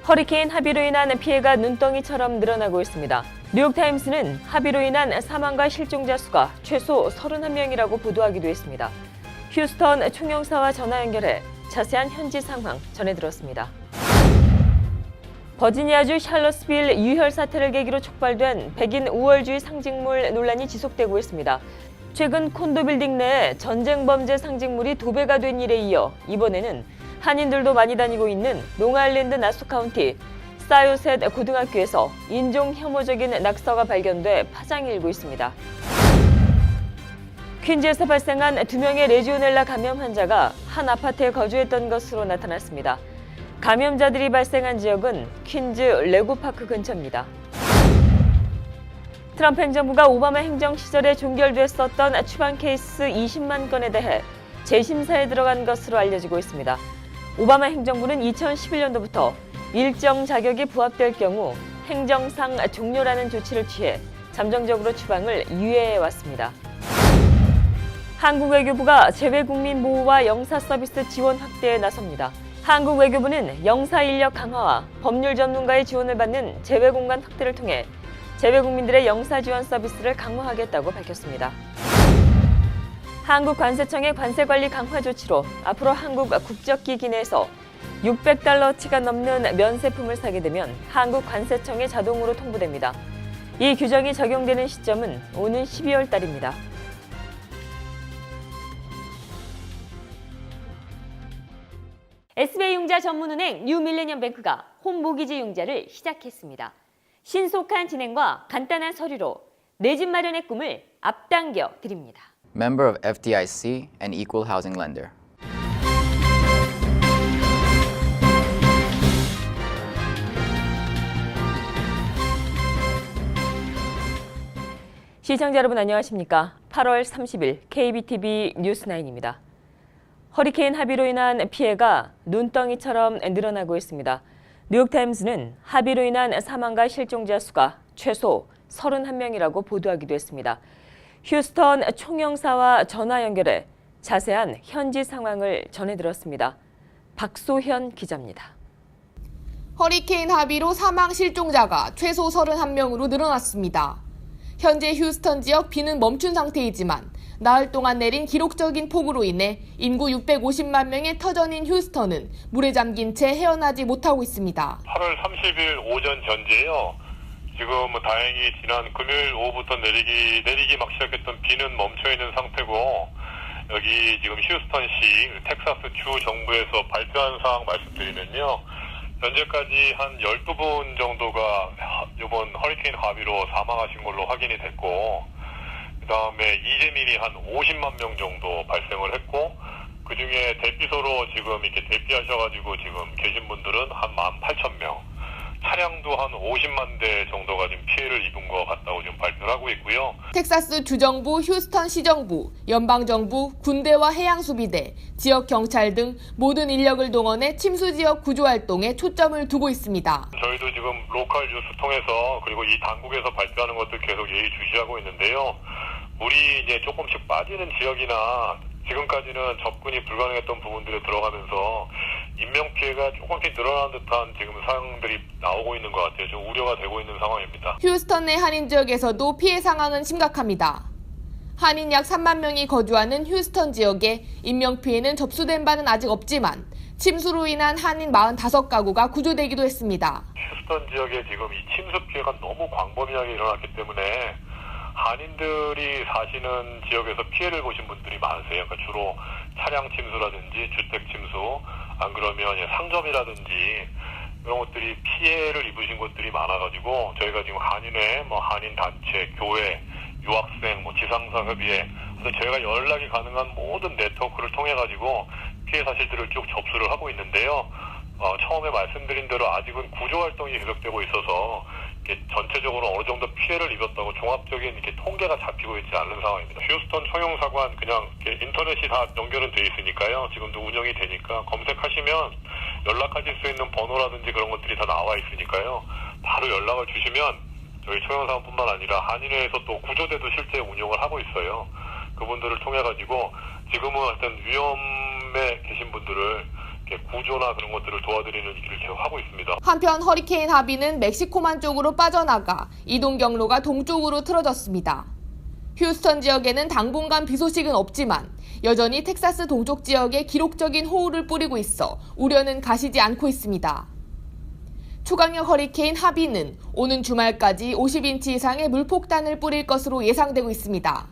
허리케인 하비로 인한 피해가 눈덩이처럼 늘어나고 있습니다. 뉴욕타임스는 하비로 인한 사망과 실종자 수가 최소 31명이라고 보도하기도 했습니다. 휴스턴 총영사와 전화 연결해 자세한 현지 상황 전해들었습니다. 버지니아주 샬럿스빌 유혈 사태를 계기로 촉발된 백인 우월주의 상징물 논란이 지속되고 있습니다. 최근 콘도 빌딩 내에 전쟁 범죄 상징물이 도배가 된 일에 이어 이번에는 한인들도 많이 다니고 있는 롱아일랜드 나소 카운티 사요셋 고등학교에서 인종 혐오적인 낙서가 발견돼 파장이 일고 있습니다. 퀸즈에서 발생한 2명의 레지오넬라 감염 환자가 한 아파트에 거주했던 것으로 나타났습니다. 감염자들이 발생한 지역은 퀸즈 레고파크 근처입니다. 트럼프 행정부가 오바마 행정 시절에 종결됐었던 추방 케이스 20만 건에 대해 재심사에 들어간 것으로 알려지고 있습니다. 오바마 행정부는 2011년도부터 일정 자격이 부합될 경우 행정상 종료라는 조치를 취해 잠정적으로 추방을 유예해왔습니다. 한국 외교부가 재외국민 보호와 영사 서비스 지원 확대에 나섭니다. 한국 외교부는 영사 인력 강화와 법률 전문가의 지원을 받는 재외공간 확대를 통해 재외국민들의 영사 지원 서비스를 강화하겠다고 밝혔습니다. 한국관세청의 관세관리 강화 조치로 앞으로 한국 국적기기 내에서 $600치가 넘는 면세품을 사게 되면 한국관세청에 자동으로 통보됩니다. 이 규정이 적용되는 시점은 오는 12월 달입니다. SBI 융자 전문은행 뉴밀레니엄뱅크가 홈모기지 융자를 시작했습니다. 신속한 진행과 간단한 서류로 내 집 마련의 꿈을 앞당겨 드립니다. Member of FDIC and equal housing lender. 시청자 여러분 안녕하십니까? 8월 30일 KBTV 뉴스9입니다. 허리케인 하비로 인한 피해가 눈덩이처럼 늘어나고 있습니다. 뉴욕타임스는 하비로 인한 사망과 실종자 수가 최소 31명이라고 보도하기도 했습니다. 휴스턴 총영사와 전화 연결해 자세한 현지 상황을 전해들었습니다. 박소현 기자입니다. 허리케인 하비로 사망 실종자가 최소 31명으로 늘어났습니다. 현재 휴스턴 지역 비는 멈춘 상태이지만 나흘 동안 내린 기록적인 폭우로 인해 인구 650만 명의 터전인 휴스턴은 물에 잠긴 채 헤어나지 못하고 있습니다. 8월 30일 오전 현재요. 지금 다행히 지난 금요일 오후부터 내리기 막 시작했던 비는 멈춰 있는 상태고, 여기 지금 휴스턴시 텍사스 주 정부에서 발표한 사항 말씀드리면요. 현재까지 한 12분 정도가 이번 허리케인 하비로 사망하신 걸로 확인이 됐고, 그다음에 이재민이 한 50만 명 정도 발생을 했고, 그중에 대피소로 지금 이렇게 대피하셔가지고 지금 계신 분들은 한 18,000명, 차량도 한 50만 대 정도가 지금 피해를 입은 것 같다고 지금 발표를 하고 있고요. 텍사스 주정부, 휴스턴 시정부, 연방정부, 군대와 해양수비대, 지역경찰 등 모든 인력을 동원해 침수지역 구조활동에 초점을 두고 있습니다. 저희도 지금 로컬 뉴스 통해서 그리고 이 당국에서 발표하는 것들 계속 예의주시하고 있는데요. 물이 이제 조금씩 빠지는 지역이나 지금까지는 접근이 불가능했던 부분들에 들어가면서 인명피해가 조금씩 늘어나는 듯한 지금 상황들이 나오고 있는 것 같아요. 좀 우려가 되고 있는 상황입니다. 휴스턴 내 한인 지역에서도 피해 상황은 심각합니다. 한인 약 3만 명이 거주하는 휴스턴 지역에 인명피해는 접수된 바는 아직 없지만 침수로 인한 한인 45가구가 구조되기도 했습니다. 휴스턴 지역에 지금 이 침수 피해가 너무 광범위하게 일어났기 때문에 한인들이 사시는 지역에서 피해를 보신 분들이 많으세요. 그러니까 주로 차량 침수라든지 주택 침수, 안 그러면 상점이라든지 이런 것들이 피해를 입으신 곳들이 많아가지고 저희가 지금 한인회, 한인 단체, 교회, 유학생, 지상사협의회, 그래서 저희가 연락이 가능한 모든 네트워크를 통해 가지고 피해 사실들을 쭉 접수를 하고 있는데요. 처음에 말씀드린 대로 아직은 구조 활동이 계속되고 있어서 전체적으로 어느 정도 피해를 입었다고 종합적인 이렇게 통계가 잡히고 있지 않는 상황입니다. 휴스턴 총영사관 그냥 인터넷이 다 연결은 돼 있으니까요. 지금도 운영이 되니까 검색하시면 연락하실 수 있는 번호라든지 그런 것들이 다 나와 있으니까요. 바로 연락을 주시면 저희 총영사관뿐만 아니라 한인회에서 또 구조대도 실제 운영을 하고 있어요. 그분들을 통해 가지고 지금은 하여튼 위험에 계신 분들을 이렇게 구조나 그런 것들을 도와드리는 일을 계속 하고 있습니다. 한편 허리케인 하비는 멕시코만 쪽으로 빠져나가 이동 경로가 동쪽으로 틀어졌습니다. 휴스턴 지역에는 당분간 비 소식은 없지만 여전히 텍사스 동쪽 지역에 기록적인 호우를 뿌리고 있어 우려는 가시지 않고 있습니다. 초강력 허리케인 하비는 오는 주말까지 50인치 이상의 물폭탄을 뿌릴 것으로 예상되고 있습니다.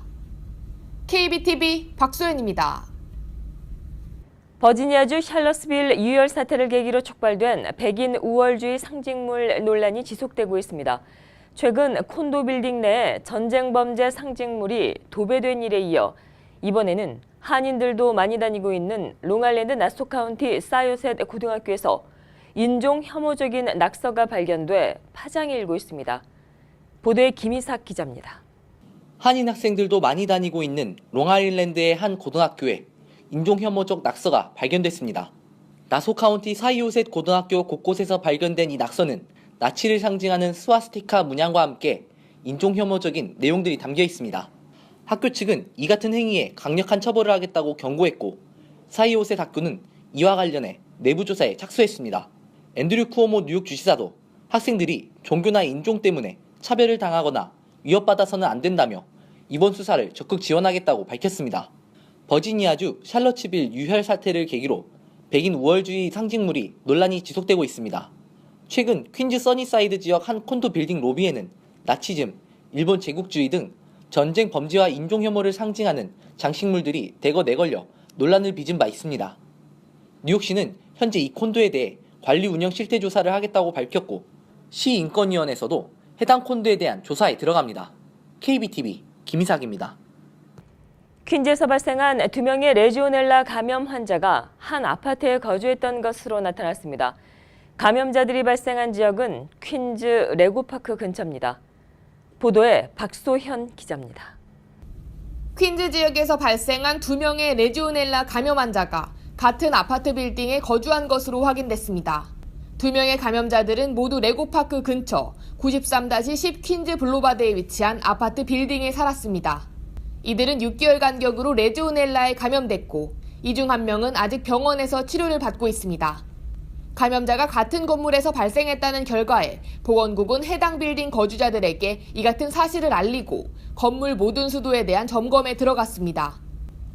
KBTV 박소연입니다. 버지니아주 샬럿스빌 유혈 사태를 계기로 촉발된 백인 우월주의 상징물 논란이 지속되고 있습니다. 최근 콘도 빌딩 내에 전쟁 범죄 상징물이 도배된 일에 이어 이번에는 한인들도 많이 다니고 있는 롱아일랜드 나소 카운티 사요셋 고등학교에서 인종 혐오적인 낙서가 발견돼 파장이 일고 있습니다. 보도에 김희삭 기자입니다. 한인 학생들도 많이 다니고 있는 롱아일랜드의 한 고등학교에 인종 혐오적 낙서가 발견됐습니다. 나소 카운티 사이오셋 고등학교 곳곳에서 발견된 이 낙서는 나치를 상징하는 스와스티카 문양과 함께 인종 혐오적인 내용들이 담겨 있습니다. 학교 측은 이 같은 행위에 강력한 처벌을 하겠다고 경고했고 사이오셋 학교는 이와 관련해 내부 조사에 착수했습니다. 앤드류 쿠오모 뉴욕 주지사도 학생들이 종교나 인종 때문에 차별을 당하거나 위협받아서는 안 된다며 이번 수사를 적극 지원하겠다고 밝혔습니다. 버지니아주 샬럿츠빌 유혈 사태를 계기로 백인 우월주의 상징물이 논란이 지속되고 있습니다. 최근 퀸즈 써니사이드 지역 한 콘도 빌딩 로비에는 나치즘, 일본 제국주의 등 전쟁 범죄와 인종 혐오를 상징하는 장식물들이 대거 내걸려 논란을 빚은 바 있습니다. 뉴욕시는 현재 이 콘도에 대해 관리 운영 실태 조사를 하겠다고 밝혔고 시인권위원회에서도 해당 콘도에 대한 조사에 들어갑니다. KBTV 김희삭입니다. 퀸즈에서 발생한 2명의 레지오넬라 감염 환자가 한 아파트에 거주했던 것으로 나타났습니다. 감염자들이 발생한 지역은 퀸즈 레고파크 근처입니다. 보도에 박소현 기자입니다. 퀸즈 지역에서 발생한 2명의 레지오넬라 감염 환자가 같은 아파트 빌딩에 거주한 것으로 확인됐습니다. 2명의 감염자들은 모두 레고파크 근처 93-10 퀸즈 블로바드에 위치한 아파트 빌딩에 살았습니다. 이들은 6개월 간격으로 레지오넬라에 감염됐고 이 중 한 명은 아직 병원에서 치료를 받고 있습니다. 감염자가 같은 건물에서 발생했다는 결과에 보건국은 해당 빌딩 거주자들에게 이 같은 사실을 알리고 건물 모든 수도에 대한 점검에 들어갔습니다.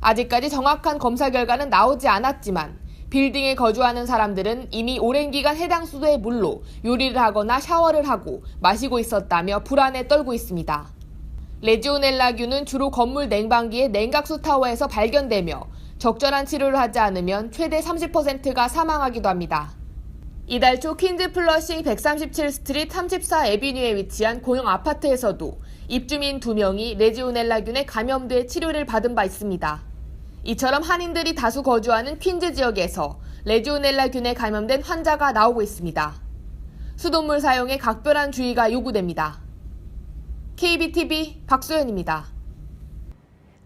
아직까지 정확한 검사 결과는 나오지 않았지만 빌딩에 거주하는 사람들은 이미 오랜 기간 해당 수도의 물로 요리를 하거나 샤워를 하고 마시고 있었다며 불안에 떨고 있습니다. 레지오넬라균은 주로 건물 냉방기의 냉각수 타워에서 발견되며 적절한 치료를 하지 않으면 최대 30%가 사망하기도 합니다. 이달 초 퀸즈 플러싱 137스트리트 34 애비뉴에 위치한 공영 아파트에서도 입주민 2명이 레지오넬라균에 감염돼 치료를 받은 바 있습니다. 이처럼 한인들이 다수 거주하는 퀸즈 지역에서 레지오넬라균에 감염된 환자가 나오고 있습니다. 수돗물 사용에 각별한 주의가 요구됩니다. KBTV 박소연입니다.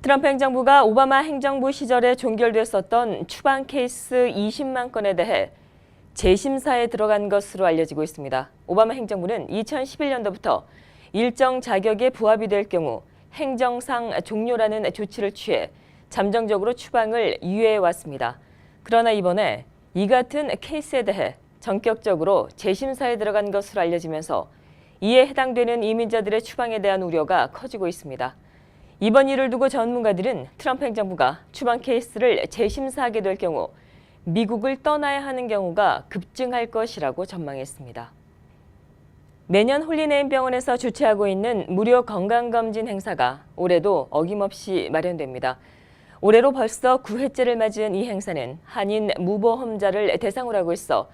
트럼프 행정부가 오바마 행정부 시절에 종결됐었던 추방 케이스 20만 건에 대해 재심사에 들어간 것으로 알려지고 있습니다. 오바마 행정부는 2011년도부터 일정 자격에 부합이 될 경우 행정상 종료라는 조치를 취해 잠정적으로 추방을 유예해 왔습니다. 그러나 이번에 이 같은 케이스에 대해 전격적으로 재심사에 들어간 것으로 알려지면서 이에 해당되는 이민자들의 추방에 대한 우려가 커지고 있습니다. 이번 일을 두고 전문가들은 트럼프 행정부가 추방 케이스를 재심사하게 될 경우 미국을 떠나야 하는 경우가 급증할 것이라고 전망했습니다. 매년 홀리네임 병원에서 주최하고 있는 무료 건강검진 행사가 올해도 어김없이 마련됩니다. 올해로 벌써 9회째를 맞은 이 행사는 한인 무보험자를 대상으로 하고 있어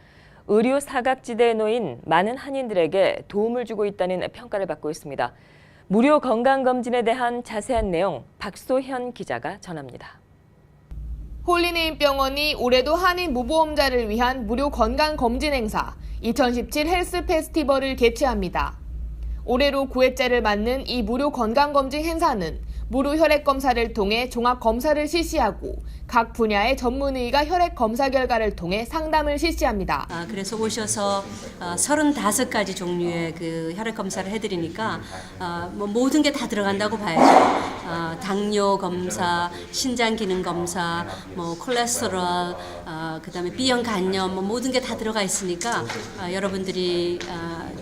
의료 사각지대에 놓인 많은 한인들에게 도움을 주고 있다는 평가를 받고 있습니다. 무료 건강검진에 대한 자세한 내용 박소현 기자가 전합니다. 홀리네임 병원이 올해도 한인 무보험자를 위한 무료 건강검진 행사 2017 헬스 페스티벌을 개최합니다. 올해로 9회째를 맞는 이 무료 건강검진 행사는 무료 혈액 검사를 통해 종합 검사를 실시하고 각 분야의 전문의가 혈액 검사 결과를 통해 상담을 실시합니다. 그래서 오셔서 35가지 종류의 그 혈액 검사를 해드리니까 뭐 모든 게 다 들어간다고 봐야죠. 당뇨 검사, 신장 기능 검사, 뭐 콜레스테롤, 그다음에 B형 간염, 뭐 모든 게 다 들어가 있으니까 여러분들이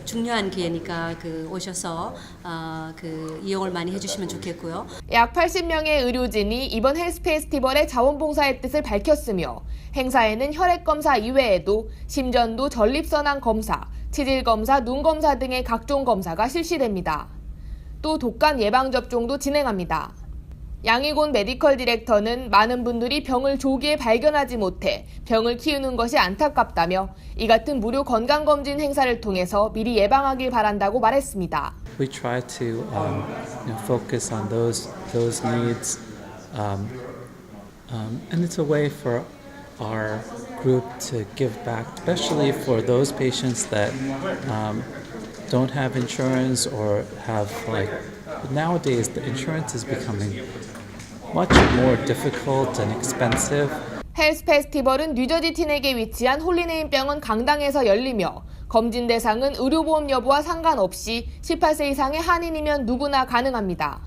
중요한 기회니까 오셔서 이용을 많이 해주시면 좋겠고요. 약 80명의 의료진이 이번 헬스 페스티벌의 자원봉사의 뜻을 밝혔으며 행사에는 혈액검사 이외에도 심전도 전립선암 검사, 치질검사, 눈검사 등의 각종 검사가 실시됩니다. 또 독감 예방접종도 진행합니다. 양희곤 메디컬 디렉터는 많은 분들이 병을 조기에 발견하지 못해 병을 키우는 것이 안타깝다며 이 같은 무료 건강검진 행사를 통해서 미리 예방하길 바란다고 말했습니다. We try to focus on those needs, and it's a way for our group to give back, especially for those patients that don't have insurance or have nowadays the insurance is becoming much more difficult and expensive. 헬스 페스티벌은 뉴저지 티넥에 위치한 홀리네임 병원 강당에서 열리며 검진 대상은 의료보험 여부와 상관없이 18세 이상의 한인이면 누구나 가능합니다.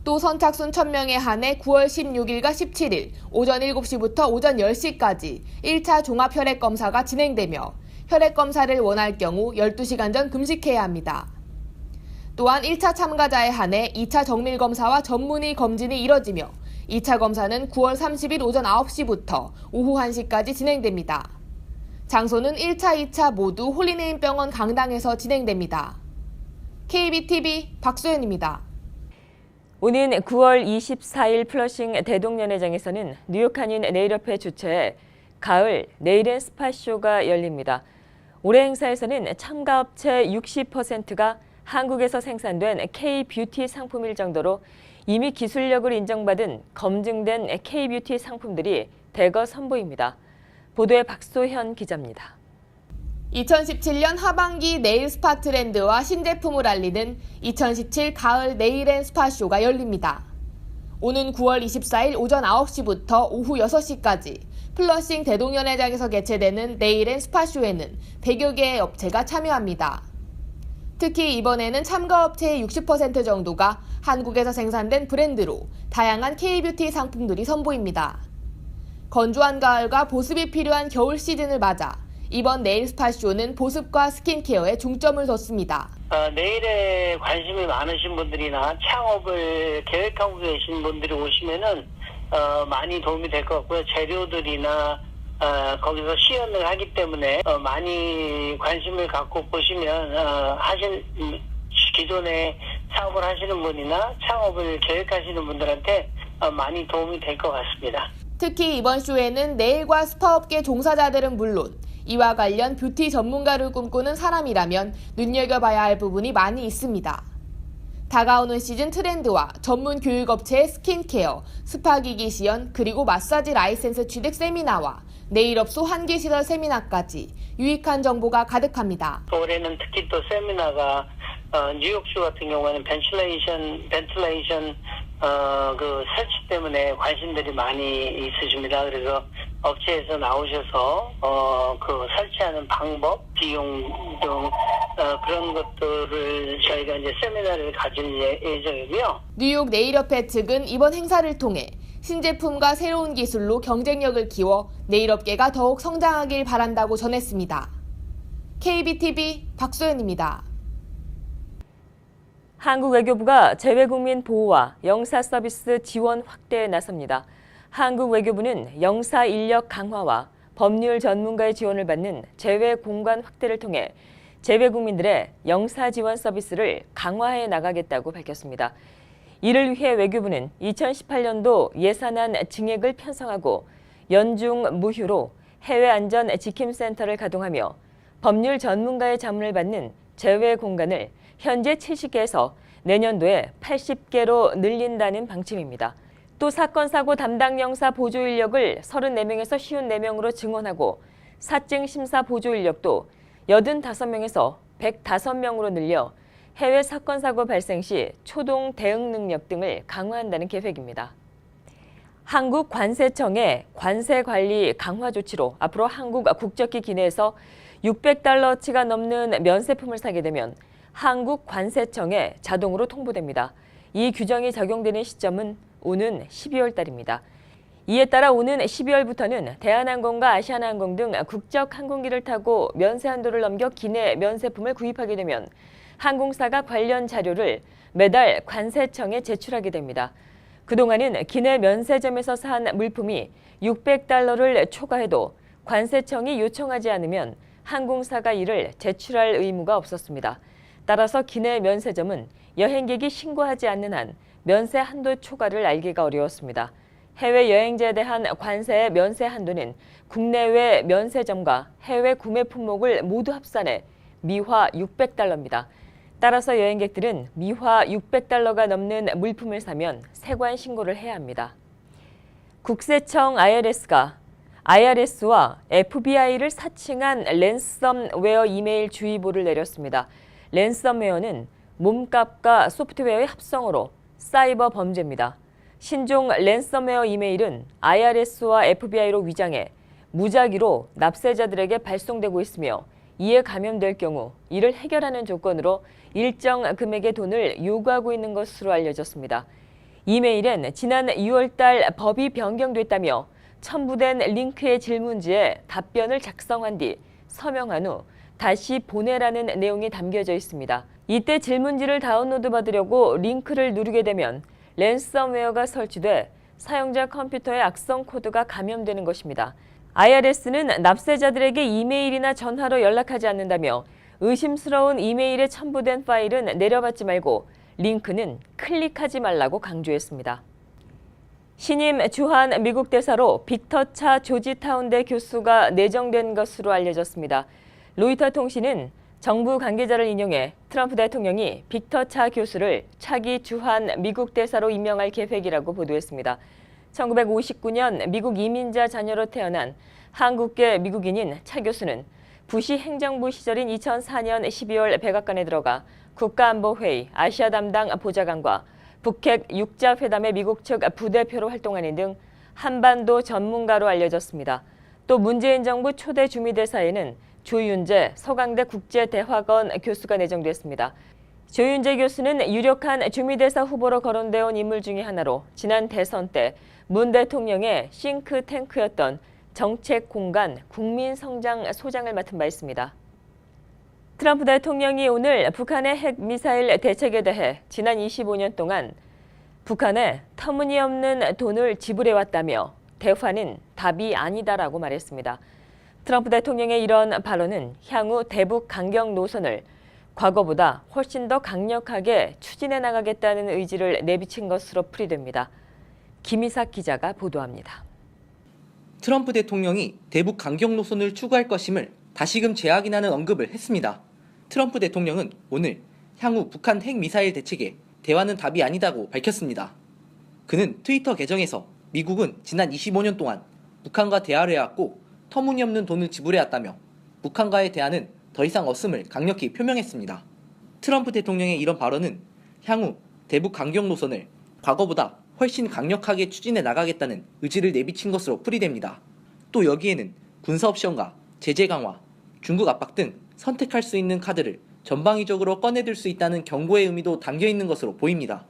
또 선착순 1000명에 한해 9월 16일과 17일 오전 7시부터 오전 10시까지 1차 종합혈액검사가 진행되며 혈액검사를 원할 경우 12시간 전 금식해야 합니다. 또한 1차 참가자에 한해 2차 정밀검사와 전문의 검진이 이뤄지며 2차 검사는 9월 30일 오전 9시부터 오후 1시까지 진행됩니다. 장소는 1차, 2차 모두 홀리네임 병원 강당에서 진행됩니다. KBTV 박소연입니다. 오는 9월 24일 플러싱 대동연회장에서는 뉴욕 한인 네일업회 주최의 가을 네일앤 스파쇼가 열립니다. 올해 행사에서는 참가업체 60%가 한국에서 생산된 K-뷰티 상품일 정도로 이미 기술력을 인정받은 검증된 K-뷰티 상품들이 대거 선보입니다. 보도에 박소현 기자입니다. 2017년 하반기 네일 스파 트렌드와 신제품을 알리는 2017 가을 네일앤스파쇼가 열립니다. 오는 9월 24일 오전 9시부터 오후 6시까지 플러싱 대동연회장에서 개최되는 네일앤스파쇼에는 100여 개의 업체가 참여합니다. 특히 이번에는 참가업체의 60% 정도가 한국에서 생산된 브랜드로 다양한 K-뷰티 상품들이 선보입니다. 건조한 가을과 보습이 필요한 겨울 시즌을 맞아 이번 네일 스파쇼는 보습과 스킨케어에 중점을 뒀습니다. 네일에 관심이 많으신 분들이나 창업을 계획하고 계신 분들이 오시면은 많이 도움이 될 것 같고요. 재료들이나 거기서 시연을 하기 때문에 많이 관심을 갖고 보시면 기존에 사업을 하시는 분이나 창업을 계획하시는 분들한테 많이 도움이 될 것 같습니다. 특히 이번 쇼에는 네일과 스파업계 종사자들은 물론 이와 관련 뷰티 전문가를 꿈꾸는 사람이라면 눈여겨봐야 할 부분이 많이 있습니다. 다가오는 시즌 트렌드와 전문 교육업체의 스킨케어, 스파기기 시연, 그리고 마사지 라이센스 취득 세미나와 네일업소 환기 시설 세미나까지 유익한 정보가 가득합니다. 올해는 특히 또 세미나가 뉴욕주 같은 경우에는 벤틸레이션 설치 때문에 관심들이 많이 있으십니다. 그래서 업체에서 나오셔서 설치하는 방법, 비용 등 그런 것들을 저희가 이제 세미나를 가질 예정이고요. 뉴욕 네일업회 측은 이번 행사를 통해 신제품과 새로운 기술로 경쟁력을 키워 네일업계가 더욱 성장하길 바란다고 전했습니다. KBTV 박소연입니다. 한국 외교부가 재외국민 보호와 영사 서비스 지원 확대에 나섭니다. 한국 외교부는 영사 인력 강화와 법률 전문가의 지원을 받는 재외 공간 확대를 통해 재외국민들의 영사 지원 서비스를 강화해 나가겠다고 밝혔습니다. 이를 위해 외교부는 2018년도 예산안 증액을 편성하고 연중 무휴로 해외안전지킴센터를 가동하며 법률 전문가의 자문을 받는 재외 공간을 현재 70개에서 내년도에 80개로 늘린다는 방침입니다. 또 사건 사고 담당 영사 보조 인력을 34명에서 54명으로 증원하고 사증 심사 보조 인력도 85명에서 105명으로 늘려 해외 사건 사고 발생 시 초동 대응 능력 등을 강화한다는 계획입니다. 한국관세청의 관세 관리 강화 조치로 앞으로 한국 국적기 기내에서 $600치가 넘는 면세품을 사게 되면 한국관세청에 자동으로 통보됩니다. 이 규정이 적용되는 시점은 오는 12월 달입니다. 이에 따라 오는 12월부터는 대한항공과 아시아나항공 등 국적 항공기를 타고 면세 한도를 넘겨 기내 면세품을 구입하게 되면 항공사가 관련 자료를 매달 관세청에 제출하게 됩니다. 그동안은 기내 면세점에서 산 물품이 $600를 초과해도 관세청이 요청하지 않으면 항공사가 이를 제출할 의무가 없었습니다. 따라서 기내 면세점은 여행객이 신고하지 않는 한 면세 한도 초과를 알기가 어려웠습니다. 해외 여행자에 대한 관세의 면세 한도는 국내외 면세점과 해외 구매 품목을 모두 합산해 미화 $600입니다. 따라서 여행객들은 미화 $600가 넘는 물품을 사면 세관 신고를 해야 합니다. 국세청 IRS와 FBI를 사칭한 랜섬웨어 이메일 주의보를 내렸습니다. 랜섬웨어는 몸값과 소프트웨어의 합성어로 사이버 범죄입니다. 신종 랜섬웨어 이메일은 IRS와 FBI로 위장해 무작위로 납세자들에게 발송되고 있으며 이에 감염될 경우 이를 해결하는 조건으로 일정 금액의 돈을 요구하고 있는 것으로 알려졌습니다. 이메일엔 지난 2월 달 법이 변경됐다며 첨부된 링크의 질문지에 답변을 작성한 뒤 서명한 후 다시 보내라는 내용이 담겨져 있습니다. 이때 질문지를 다운로드 받으려고 링크를 누르게 되면 랜섬웨어가 설치돼 사용자 컴퓨터에 악성 코드가 감염되는 것입니다. IRS는 납세자들에게 이메일이나 전화로 연락하지 않는다며 의심스러운 이메일에 첨부된 파일은 내려받지 말고 링크는 클릭하지 말라고 강조했습니다. 신임 주한 미국 대사로 빅터 차 조지타운대 교수가 내정된 것으로 알려졌습니다. 로이터 통신은 정부 관계자를 인용해 트럼프 대통령이 빅터 차 교수를 차기 주한 미국 대사로 임명할 계획이라고 보도했습니다. 1959년 미국 이민자 자녀로 태어난 한국계 미국인인 차 교수는 부시 행정부 시절인 2004년 12월 백악관에 들어가 국가안보회의 아시아 담당 보좌관과 북핵 육자회담의 미국 측 부대표로 활동하는 등 한반도 전문가로 알려졌습니다. 또 문재인 정부 초대 주미대사에는 조윤재 서강대 국제대학원 교수가 내정됐습니다. 조윤재 교수는 유력한 주미대사 후보로 거론되어 온 인물 중에 하나로 지난 대선 때 문 대통령의 싱크탱크였던 정책공간 국민성장 소장을 맡은 바 있습니다. 트럼프 대통령이 오늘 북한의 핵미사일 대책에 대해 지난 25년 동안 북한에 터무니없는 돈을 지불해왔다며 대화는 답이 아니다라고 말했습니다. 트럼프 대통령의 이런 발언은 향후 대북 강경 노선을 과거보다 훨씬 더 강력하게 추진해 나가겠다는 의지를 내비친 것으로 풀이됩니다. 김희삭 기자가 보도합니다. 트럼프 대통령이 대북 강경 노선을 추구할 것임을 다시금 재확인하는 언급을 했습니다. 트럼프 대통령은 오늘 향후 북한 핵미사일 대책에 대화는 답이 아니다고 밝혔습니다. 그는 트위터 계정에서 미국은 지난 25년 동안 북한과 대화를 해왔고 터무니없는 돈을 지불해왔다며 북한과의 대화는 더 이상 없음을 강력히 표명했습니다. 트럼프 대통령의 이런 발언은 향후 대북 강경 노선을 과거보다 훨씬 강력하게 추진해 나가겠다는 의지를 내비친 것으로 풀이됩니다. 또 여기에는 군사 옵션과 제재 강화, 중국 압박 등 선택할 수 있는 카드를 전방위적으로 꺼내들 수 있다는 경고의 의미도 담겨 있는 것으로 보입니다.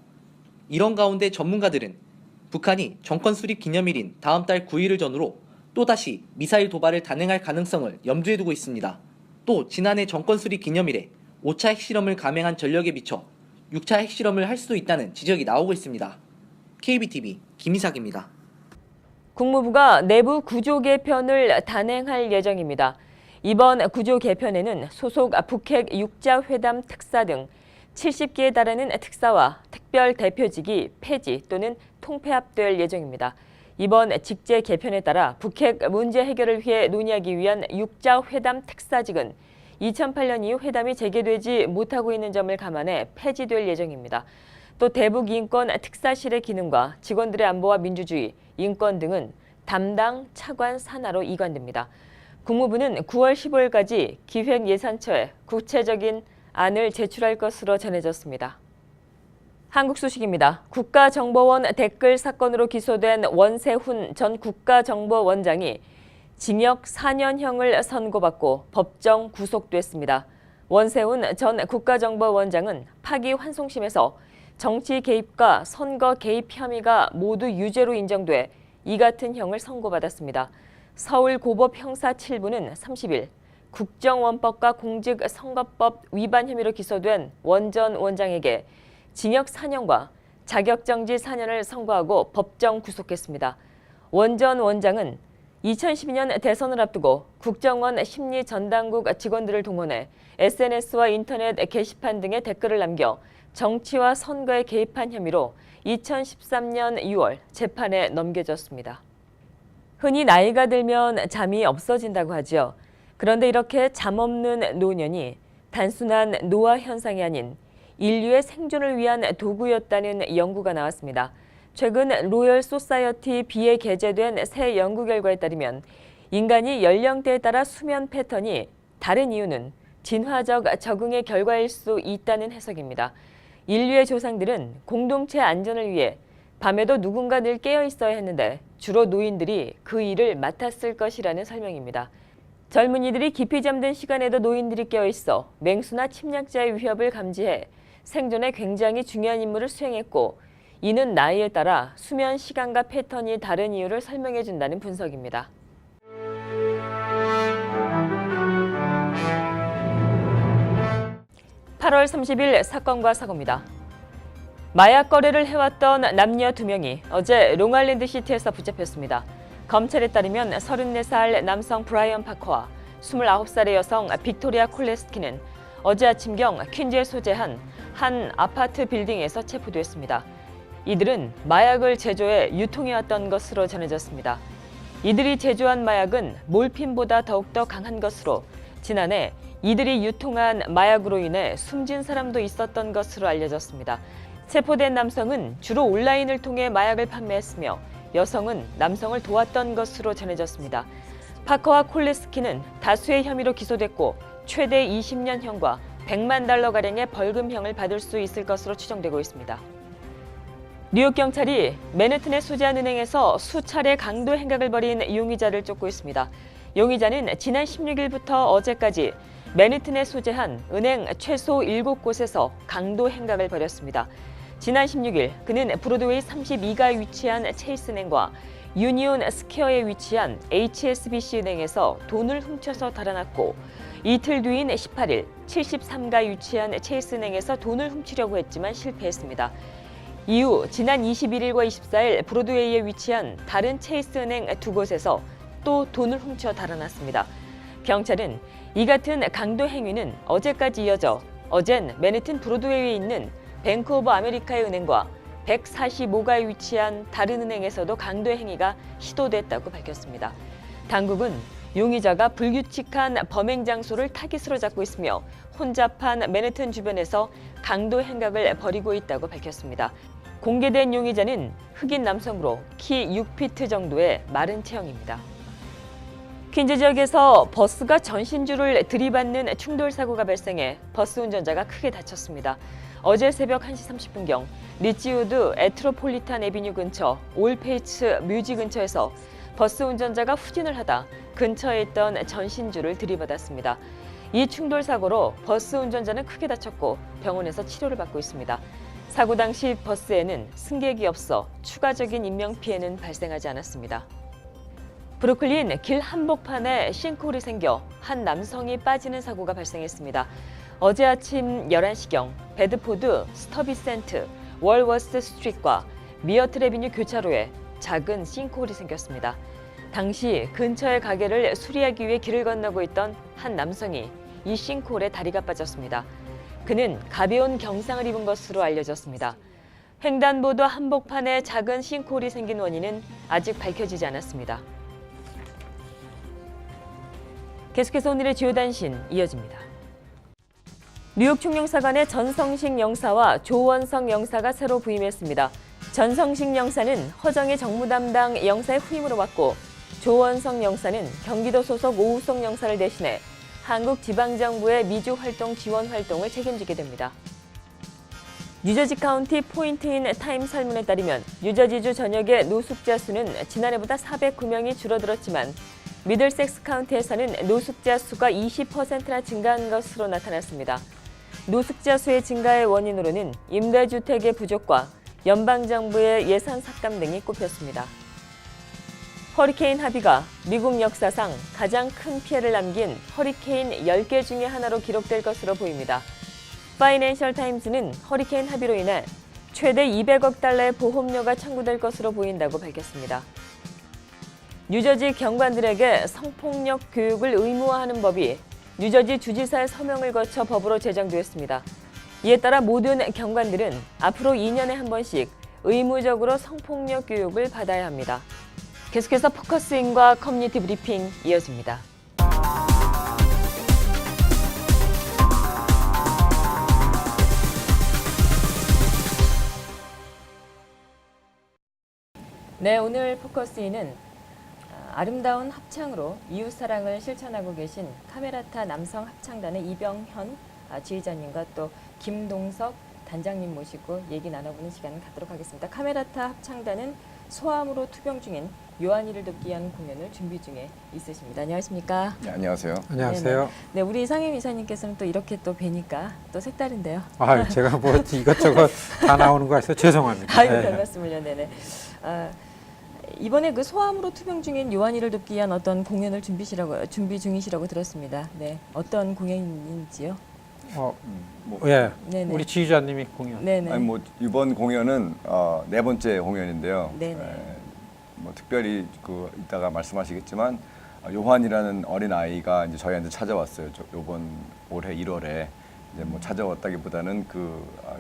이런 가운데 전문가들은 북한이 정권 수립 기념일인 다음 달 9일을 전후로 또다시 미사일 도발을 단행할 가능성을 염두에 두고 있습니다. 또 지난해 정권 수립 기념일에 5차 핵실험을 감행한 전력에 비춰 6차 핵실험을 할 수도 있다는 지적이 나오고 있습니다. KBTV 김희삭입니다. 국무부가 내부 구조 개편을 단행할 예정입니다. 이번 구조 개편에는 소속 북핵 육자회담 특사 등 70개에 달하는 특사와 특별 대표직이 폐지 또는 통폐합될 예정입니다. 이번 직제 개편에 따라 북핵 문제 해결을 위해 논의하기 위한 육자회담 특사직은 2008년 이후 회담이 재개되지 못하고 있는 점을 감안해 폐지될 예정입니다. 또 대북 인권 특사실의 기능과 직원들의 안보와 민주주의, 인권 등은 담당 차관 산하로 이관됩니다. 국무부는 9월 15일까지 기획예산처에 구체적인 안을 제출할 것으로 전해졌습니다. 한국 소식입니다. 국가정보원 댓글 사건으로 기소된 원세훈 전 국가정보원장이 징역 4년형을 선고받고 법정 구속됐습니다. 원세훈 전 국가정보원장은 파기환송심에서 정치 개입과 선거 개입 혐의가 모두 유죄로 인정돼 이 같은 형을 선고받았습니다. 서울고법 형사 7부는 30일 국정원법과 공직선거법 위반 혐의로 기소된 원 전 원장에게 징역 4년과 자격정지 4년을 선고하고 법정 구속했습니다. 원 전 원장은 2012년 대선을 앞두고 국정원 심리전당국 직원들을 동원해 SNS와 인터넷 게시판 등에 댓글을 남겨 정치와 선거에 개입한 혐의로 2013년 6월 재판에 넘겨졌습니다. 흔히 나이가 들면 잠이 없어진다고 하죠. 그런데 이렇게 잠 없는 노년이 단순한 노화 현상이 아닌 인류의 생존을 위한 도구였다는 연구가 나왔습니다. 최근 로열 소사이어티 B에 게재된 새 연구 결과에 따르면 인간이 연령대에 따라 수면 패턴이 다른 이유는 진화적 적응의 결과일 수 있다는 해석입니다. 인류의 조상들은 공동체 안전을 위해 밤에도 누군가 늘 깨어 있어야 했는데 주로 노인들이 그 일을 맡았을 것이라는 설명입니다. 젊은이들이 깊이 잠든 시간에도 노인들이 깨어 있어 맹수나 침략자의 위협을 감지해 생존에 굉장히 중요한 임무를 수행했고 이는 나이에 따라 수면 시간과 패턴이 다른 이유를 설명해 준다는 분석입니다. (8월 30일) 사건과 사고입니다. 마약 거래를 해왔던 남녀 2명이 어제 롱아일랜드 시티에서 붙잡혔습니다. 검찰에 따르면 34살 남성 브라이언 파커와 29살의 여성 빅토리아 콜레스키는 어제 아침경 퀸즈에 소재한 한 아파트 빌딩에서 체포됐습니다. 이들은 마약을 제조해 유통해왔던 것으로 전해졌습니다. 이들이 제조한 마약은 몰핀보다 더욱더 강한 것으로 지난해 이들이 유통한 마약으로 인해 숨진 사람도 있었던 것으로 알려졌습니다. 체포된 남성은 주로 온라인을 통해 마약을 판매했으며 여성은 남성을 도왔던 것으로 전해졌습니다. 파커와 콜레스키는 다수의 혐의로 기소됐고 최대 20년형과 100만 달러가량의 벌금형을 받을 수 있을 것으로 추정되고 있습니다. 뉴욕 경찰이 맨해튼에 소재한 은행에서 수차례 강도 행각을 벌인 용의자를 쫓고 있습니다. 용의자는 지난 16일부터 어제까지 맨해튼에 소재한 은행 최소 7곳에서 강도 행각을 벌였습니다. 지난 16일 그는 브로드웨이 32가에 위치한 체이스은행과 유니온 스퀘어에 위치한 HSBC 은행에서 돈을 훔쳐서 달아났고 이틀 뒤인 18일 73가에 위치한 체이스은행에서 돈을 훔치려고 했지만 실패했습니다. 이후 지난 21일과 24일 브로드웨이에 위치한 다른 체이스은행 2곳에서 또 돈을 훔쳐 달아났습니다. 경찰은 이 같은 강도 행위는 어제까지 이어져 어젠 맨해튼 브로드웨이에 있는 뱅크 오브 아메리카의 은행과 145가에 위치한 다른 은행에서도 강도 행위가 시도됐다고 밝혔습니다. 당국은 용의자가 불규칙한 범행 장소를 타깃으로 잡고 있으며 혼잡한 맨해튼 주변에서 강도 행각을 벌이고 있다고 밝혔습니다. 공개된 용의자는 흑인 남성으로 키 6피트 정도의 마른 체형입니다. 퀸즈 지역에서 버스가 전신주를 들이받는 충돌 사고가 발생해 버스 운전자가 크게 다쳤습니다. 어제 새벽 1시 30분경 리치우드 에트로폴리탄 애비뉴 근처 올페이츠 뮤지 근처에서 버스 운전자가 후진을 하다 근처에 있던 전신주를 들이받았습니다. 이 충돌 사고로 버스 운전자는 크게 다쳤고 병원에서 치료를 받고 있습니다. 사고 당시 버스에는 승객이 없어 추가적인 인명피해는 발생하지 않았습니다. 브루클린 길 한복판에 싱크홀이 생겨 한 남성이 빠지는 사고가 발생했습니다. 어제 아침 11시경 베드포드 스터비센트 월워스 스트리트과 미어틀 애비뉴 교차로에 작은 싱크홀이 생겼습니다. 당시 근처의 가게를 수리하기 위해 길을 건너고 있던 한 남성이 이 싱크홀에 다리가 빠졌습니다. 그는 가벼운 경상을 입은 것으로 알려졌습니다. 횡단보도 한복판에 작은 싱크홀이 생긴 원인은 아직 밝혀지지 않았습니다. 계속해서 오늘의 주요 단신 이어집니다. 뉴욕 총영사관의 전성식 영사와 조원성 영사가 새로 부임했습니다. 전성식 영사는 허정의 정무 담당 영사의 후임으로 왔고 조원성 영사는 경기도 소속 오우성 영사를 대신해 한국 지방정부의 미주 활동 지원 활동을 책임지게 됩니다. 뉴저지 카운티 포인트인 타임 설문에 따르면 뉴저지주 전역의 노숙자 수는 지난해보다 409명이 줄어들었지만 미들섹스 카운티에서는 노숙자 수가 20%나 증가한 것으로 나타났습니다. 노숙자 수의 증가의 원인으로는 임대주택의 부족과 연방정부의 예산 삭감 등이 꼽혔습니다. 허리케인 하비가 미국 역사상 가장 큰 피해를 남긴 허리케인 10개 중에 하나로 기록될 것으로 보입니다. 파이낸셜 타임즈는 허리케인 하비로 인해 최대 200억 달러의 보험료가 청구될 것으로 보인다고 밝혔습니다. 뉴저지 경관들에게 성폭력 교육을 의무화하는 법이 뉴저지 주지사의 서명을 거쳐 법으로 제정되었습니다. 이에 따라 모든 경관들은 앞으로 2년에 한 번씩 의무적으로 성폭력 교육을 받아야 합니다. 계속해서 포커스인과 커뮤니티 브리핑 이어집니다. 네, 오늘 포커스인은 아름다운 합창으로 이웃사랑을 실천하고 계신 카메라타 남성 합창단의 이병현 지휘자님과 또 김동석 단장님 모시고 얘기 나눠보는 시간을 갖도록 하겠습니다. 카메라타 합창단은 소아암으로 투병 중인 요한이를 돕기 위한 공연을 준비 중에 있으십니다. 안녕하십니까? 네, 안녕하세요. 안녕하세요. 네, 우리 상임 이사님께서는 또 이렇게 또 뵈니까 또 색다른데요. 아, 제가 뭐 이것저것 다 나오는 거 해서 죄송합니다. 아유, 별 말씀을요. 네네. 이번에 그 소아암으로 투병 중인 요한이를 돕기 위한 어떤 공연을 준비 중이시라고 들었습니다. 네, 어떤 공연인지요? 예, 네네. 우리 지휘자님이 공연. 네네. 아니 뭐 이번 공연은 네 번째 공연인데요. 네네. 뭐 특별히 이따가 말씀하시겠지만 요한이라는 어린 아이가 이제 저희한테 찾아왔어요. 요번 올해 1월에 이제 뭐 찾아왔다기보다는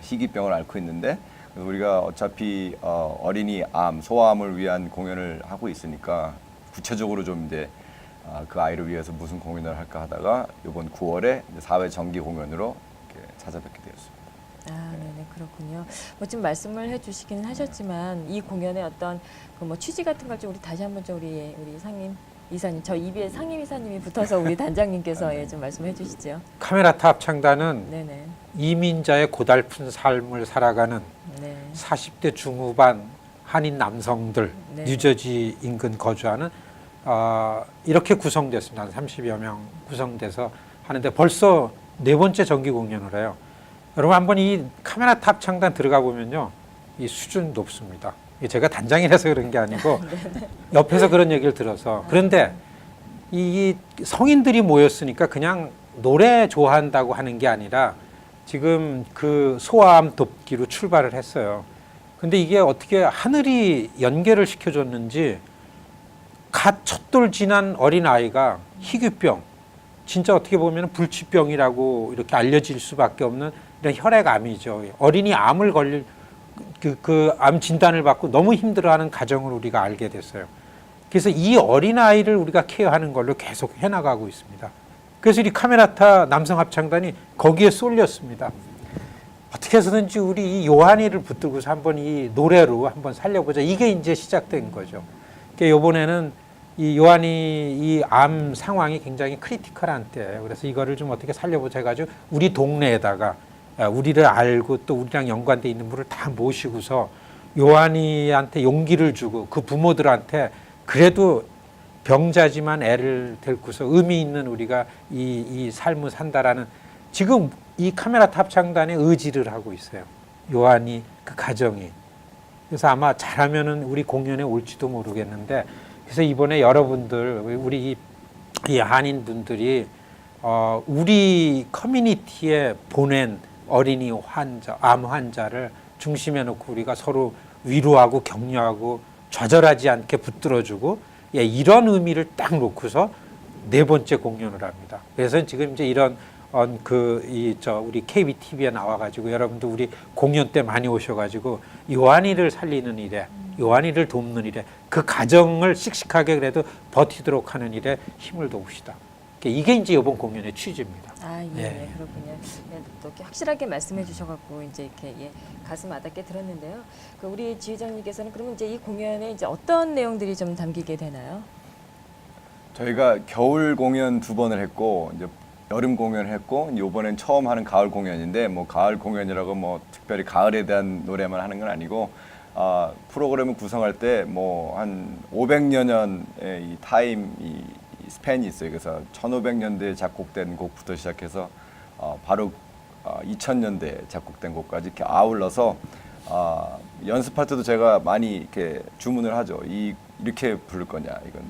희귀병을 앓고 있는데 우리가 어차피 어린이 암, 소아암을 위한 공연을 하고 있으니까 구체적으로 좀 이제 그 아이를 위해서 무슨 공연을 할까 하다가 이번 9월에 4회 정기 공연으로 이렇게 찾아뵙게 되었습니다. 아, 네네, 그렇군요. 뭐 지금 말씀을 해주시기는 하셨지만 이 공연의 어떤 그 취지 같은 걸 좀 우리 다시 한번 좀 우리 상임 이사님, 저 입에 상임 이사님이 붙어서 우리 단장님께서 좀 말씀해 주시죠. 카메라타 합창단은 네네. 이민자의 고달픈 삶을 살아가는 네. 40대 중후반 한인 남성들, 네. 뉴저지 인근 거주하는 이렇게 구성됐습니다. 한 30여 명 구성돼서 하는데 벌써 네 번째 정기 공연을 해요. 여러분 한번 이 카메라타 합창단 들어가 보면요, 이 수준 높습니다. 제가 단장이라서 그런 게 아니고 옆에서 그런 얘기를 들어서. 그런데 이 성인들이 모였으니까 그냥 노래 좋아한다고 하는 게 아니라 지금 그 소아암 돕기로 출발을 했어요. 근데 이게 어떻게 하늘이 연계를 시켜줬는지 갓 첫돌 지난 어린아이가 희귀병, 진짜 어떻게 보면 불치병이라고 이렇게 알려질 수밖에 없는 이런 혈액암이죠. 어린이 암을 걸릴 그 암 진단을 받고 너무 힘들어하는 가정을 우리가 알게 됐어요. 그래서 이 어린아이를 우리가 케어하는 걸로 계속 해나가고 있습니다. 그래서 이 카메라타 남성 합창단이 거기에 쏠렸습니다. 어떻게 해서든지 우리 이 요한이를 붙들고서 한번 이 노래로 한번 살려보자. 이게 이제 시작된 거죠. 그러니까 이번에는 이 요한이 이 암 상황이 굉장히 크리티컬한 때예요. 그래서 이거를 좀 어떻게 살려보자 해가지고 우리 동네에다가 우리를 알고 또 우리랑 연관돼 있는 분을 다 모시고서 요한이한테 용기를 주고 그 부모들한테 그래도 병자지만 애를 데리고서 의미 있는 우리가 이 삶을 산다라는 지금 이 카메라타 합창단의 의지를 하고 있어요. 요한이 그 가정이. 그래서 아마 잘하면은 우리 공연에 올지도 모르겠는데 그래서 이번에 여러분들 우리 이 한인 분들이 우리 커뮤니티에 보낸 어린이 환자, 암 환자를 중심에 놓고 우리가 서로 위로하고 격려하고 좌절하지 않게 붙들어주고 이런 의미를 딱 놓고서 네 번째 공연을 합니다. 그래서 지금 이제 이런 우리 KBTV에 나와가지고 여러분들 우리 공연 때 많이 오셔가지고 요한이를 살리는 일에, 요한이를 돕는 일에, 그 가정을 씩씩하게 그래도 버티도록 하는 일에 힘을 도우시다. 이게 이제 이번 공연의 취지입니다. 아, 예, 그렇군요. 네, 또 이렇게 확실하게 말씀해 주셔갖고 이제 이렇게 가슴 와닿게 들었는데요. 우리 지휘장님께서는 그러면 이제 이 공연에 이제 어떤 내용들이 좀 담기게 되나요? 저희가 겨울 공연 2번을 했고 이제 여름 공연을 했고 이번엔 처음 하는 가을 공연인데 뭐 가을 공연이라고 뭐 특별히 가을에 대한 노래만 하는 건 아니고 프로그램을 구성할 때 뭐 한 500여 년의 이 타임 이 스팬이 있어요. 그래서 1500년대에 작곡된 곡부터 시작해서 바로 2000년대에 작곡된 곡까지 이렇게 아울러서 연습할 때도 제가 많이 이렇게 주문을 하죠. 이렇게 부를 거냐? 이건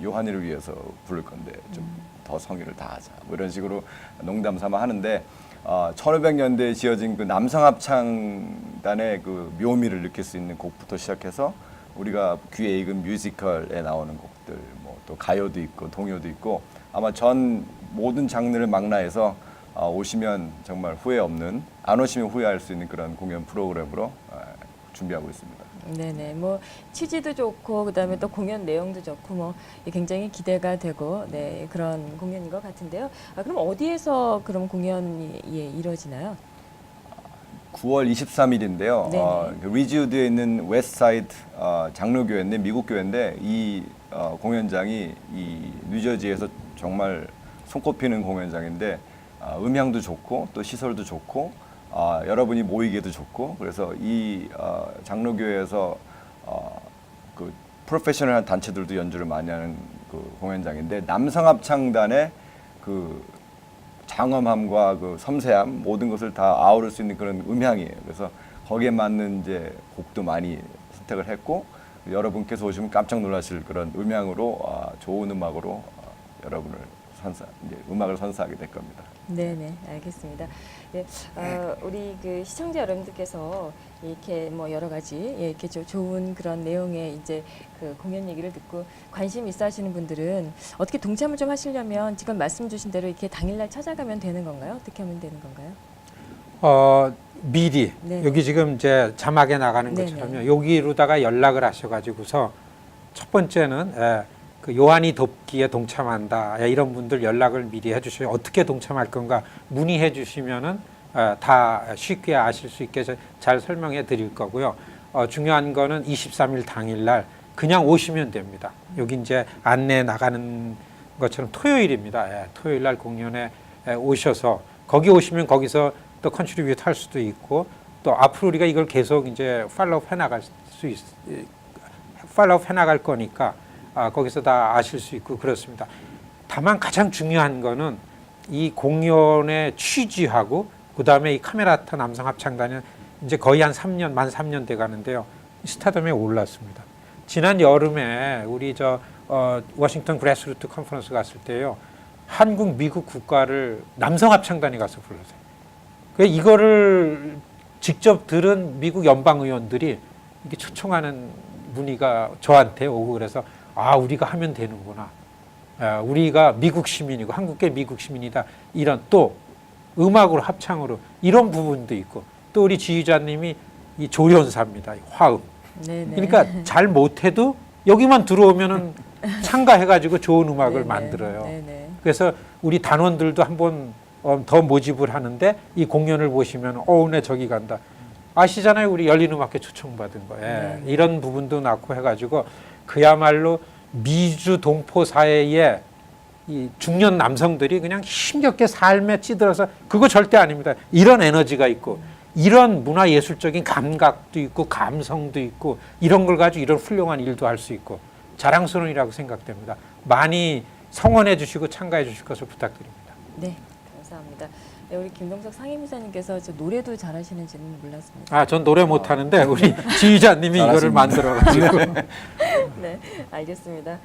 요한이를 위해서 부를 건데 좀 더 성의를 다하자. 뭐 이런 식으로 농담 삼아 하는데 1500년대에 지어진 그 남성 합창단의 그 묘미를 느낄 수 있는 곡부터 시작해서 우리가 귀에 익은 뮤지컬에 나오는 곡들, 뭐 또 가요도 있고 동요도 있고 아마 전 모든 장르를 망라해서 오시면 정말 후회 없는, 안 오시면 후회할 수 있는 그런 공연 프로그램으로 준비하고 있습니다. 네네, 뭐 취지도 좋고 그다음에 또 공연 내용도 좋고 뭐 굉장히 기대가 되고 네 그런 공연인 것 같은데요. 그럼 어디에서 그럼 공연이 이루어지나요? 9월 23일인데요. 리지우드에 있는 웨스트사이드 장로교회인데 미국 교회인데 이 공연장이 이 뉴저지에서 정말 손꼽히는 공연장인데 음향도 좋고 또 시설도 좋고 여러분이 모이기도 좋고 그래서 이 장로교회에서 그 프로페셔널한 단체들도 연주를 많이 하는 그 공연장인데 남성 합창단의 그 장엄함과 그 섬세함 모든 것을 다 아우를 수 있는 그런 음향이에요. 그래서 거기에 맞는 이제 곡도 많이 선택을 했고 여러분께서 오시면 깜짝 놀라실 그런 음향으로 좋은 음악으로 여러분을 음악을 선사하게 될 겁니다. 네네, 알겠습니다. 네, 우리 그 시청자 여러분들께서 이렇게 뭐 여러 가지 이렇게 좋은 그런 내용의 이제 그 공연 얘기를 듣고 관심 있어 하시는 분들은 어떻게 동참을 좀 하시려면 지금 말씀 주신 대로 이렇게 당일날 찾아가면 되는 건가요? 어떻게 하면 되는 건가요? 미리 네네. 여기 지금 이제 자막에 나가는 네네. 것처럼요. 여기로다가 연락을 하셔가지고서 첫 번째는 그 요한이 돕기에 동참한다. 이런 분들 연락을 미리 해주셔요. 어떻게 동참할 건가 문의해 주시면은 다 쉽게 아실 수 있게 잘 설명해 드릴 거고요. 중요한 거는 23일 당일날 그냥 오시면 됩니다. 여기 이제 안내 나가는 것처럼 토요일입니다. 토요일날 공연에 오셔서 거기 오시면 거기서 또 컨트리뷰트 할 수도 있고 또 앞으로 우리가 이걸 계속 이제 팔로우 해나갈 팔로우 해나갈 거니까 거기서 다 아실 수 있고 그렇습니다. 다만 가장 중요한 거는 이 공연의 취지하고 그다음에 이 카메라타 남성 합창단은 이제 거의 한 3년, 만 3년 돼 가는데요. 스타덤에 올랐습니다. 지난 여름에 우리 워싱턴 그래스루트 컨퍼런스 갔을 때요. 한국, 미국 국가를 남성 합창단이 가서 불렀어요. 이거를 직접 들은 미국 연방 의원들이 이게 초청하는 문의가 저한테 오고 그래서 우리가 하면 되는구나. 우리가 미국 시민이고 한국계 미국 시민이다. 이런 또 음악으로 합창으로 이런 부분도 있고 또 우리 지휘자님이 이 조련사입니다. 화음. 네네. 그러니까 잘 못해도 여기만 들어오면은 참가해가지고 좋은 음악을 네네. 만들어요. 네네. 그래서 우리 단원들도 한번 더 모집을 하는데 이 공연을 보시면 네 저기 간다. 아시잖아요. 우리 열린음악회 초청받은 거. 이런 부분도 낳고 해가지고 그야말로 미주 동포 사회에 이 중년 남성들이 그냥 힘겹게 삶에 찌들어서 그거 절대 아닙니다. 이런 에너지가 있고 이런 문화예술적인 감각도 있고 감성도 있고 이런 걸 가지고 이런 훌륭한 일도 할 수 있고 자랑스러운 일이라고 생각됩니다. 많이 성원해 주시고 참가해 주실 것을 부탁드립니다. 네, 감사합니다. 네, 우리 김동석 상임이사님께서 노래도 잘하시는지는 몰랐습니다. 전 노래 못하는데 우리 지휘자님이 이거를 만들어가지고. 네, 알겠습니다.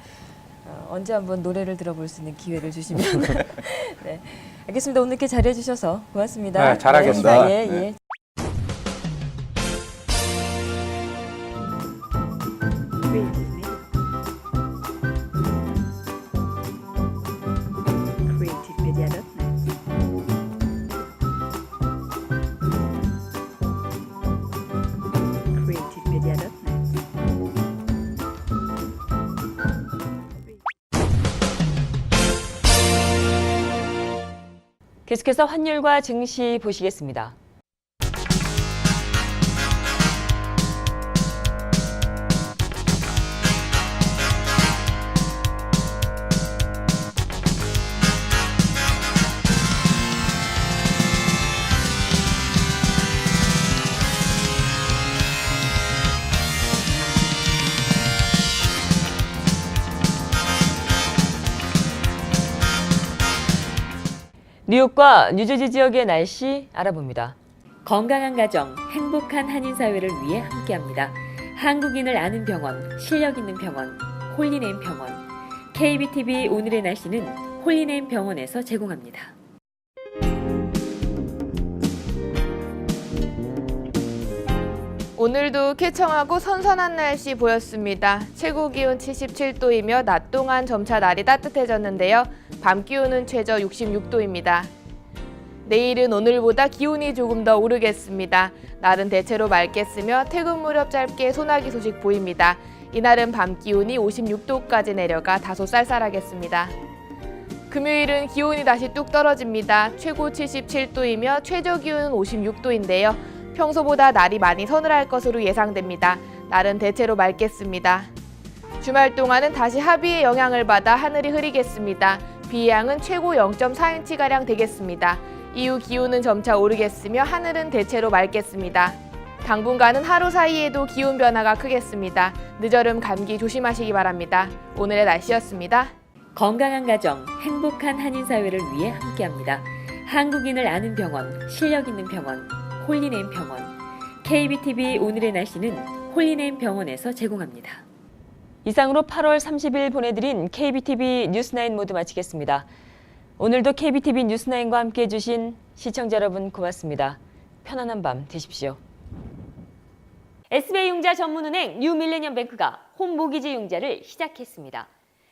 언제 한번 노래를 들어볼 수 있는 기회를 주시면. 네, 알겠습니다. 오늘 이렇게 잘해 주셔서 고맙습니다. 네, 잘하겠습니다. 예, 네. 예. 계속해서 환율과 증시 보시겠습니다. 뉴욕과 뉴저지 지역의 날씨 알아봅니다. 건강한 가정, 행복한 한인 사회를 위해 함께합니다. 한국인을 아는 병원, 실력 있는 병원, 홀리네임 병원. KBTV 오늘의 날씨는 홀리네임 병원에서 제공합니다. 오늘도 쾌청하고 선선한 날씨 보였습니다. 최고 기온 77도이며 낮 동안 점차 날이 따뜻해졌는데요. 밤 기온은 최저 66도입니다. 내일은 오늘보다 기온이 조금 더 오르겠습니다. 날은 대체로 맑겠으며 퇴근 무렵 짧게 소나기 소식 보입니다. 이날은 밤 기온이 56도까지 내려가 다소 쌀쌀하겠습니다. 금요일은 기온이 다시 뚝 떨어집니다. 최고 77도이며 최저 기온은 56도인데요. 평소보다 날이 많이 서늘할 것으로 예상됩니다. 날은 대체로 맑겠습니다. 주말 동안은 다시 하비의 영향을 받아 하늘이 흐리겠습니다. 비의 양은 최고 0.4인치가량 되겠습니다. 이후 기온은 점차 오르겠으며 하늘은 대체로 맑겠습니다. 당분간은 하루 사이에도 기온 변화가 크겠습니다. 늦여름 감기 조심하시기 바랍니다. 오늘의 날씨였습니다. 건강한 가정, 행복한 한인 사회를 위해 함께합니다. 한국인을 아는 병원, 실력 있는 병원, 홀리네임 병원. KBTV 오늘의 날씨는 홀리네임 병원에서 제공합니다. 이상으로 8월 30일 보내드린 KBTV 뉴스9 모두 마치겠습니다. 오늘도 KBTV 뉴스9과 함께해 주신 시청자 여러분 고맙습니다. 편안한 밤 되십시오. SBI융자 전문은행 뉴밀레니엄뱅크가 홈모기지 융자를 시작했습니다.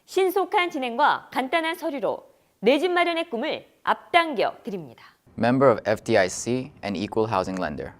신속한 진행과 간단한 서류로 내 집 마련의 꿈을 앞당겨 드립니다. Member of FDIC and equal housing lender.